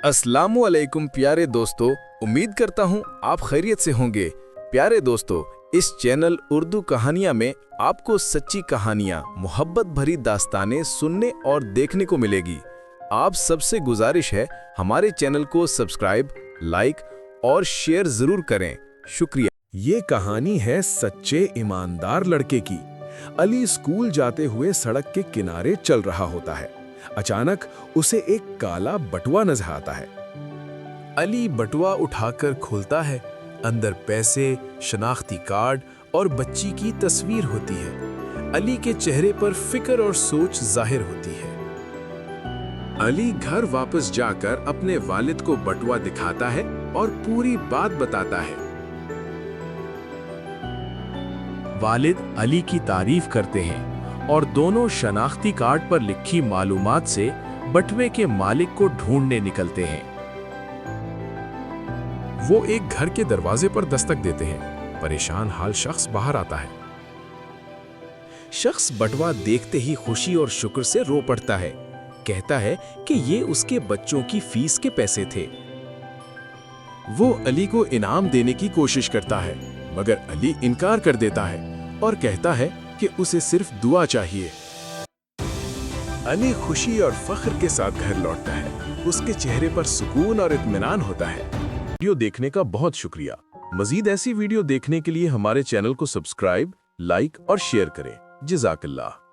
अस्सलामु अलैकुम प्यारे दोस्तों, उम्मीद करता हूँ आप खैरियत से होंगे। प्यारे दोस्तों, इस चैनल उर्दू कहानियाँ में आपको सच्ची कहानियाँ, मोहब्बत भरी दास्तानें सुनने और देखने को मिलेगी। आप सबसे गुजारिश है हमारे चैनल को सब्सक्राइब, लाइक और शेयर जरूर करें। शुक्रिया। ये कहानी है सच्चे ईमानदार लड़के की। अली स्कूल जाते हुए सड़क के किनारे चल रहा होता है। अचानक उसे एक काला बटुआ नजर आता है। अली बटुआ उठाकर खोलता है। अंदर पैसे, शनाख्ती कार्ड और बच्ची की तस्वीर होती है। अली के चेहरे पर फिक्र और सोच जाहिर होती है। अली घर वापस जाकर अपने वालिद को बटुआ दिखाता है और पूरी बात बताता है। वालिद अली की तारीफ करते हैं और दोनों शनाख्ती कार्ड पर लिखी मालूमात से बटुए के मालिक को ढूंढने निकलते हैं। वो एक घर के दरवाजे पर दस्तक देते हैं। परेशान हाल शख्स बाहर आता है। शख्स बटुआ देखते ही खुशी और शुक्र से रो पड़ता है। कहता है कि ये उसके बच्चों की फीस के पैसे थे। वो अली को इनाम देने की कोशिश करता है, मगर अली इनकार कर देता है और कहता है कि उसे सिर्फ दुआ चाहिए। अली खुशी और फख्र के साथ घर लौटता है। उसके चेहरे पर सुकून और इत्मीनान होता है। वीडियो देखने का बहुत शुक्रिया। मजीद ऐसी वीडियो देखने के लिए हमारे चैनल को सब्सक्राइब, लाइक और शेयर करें। जज़ाकल्लाह।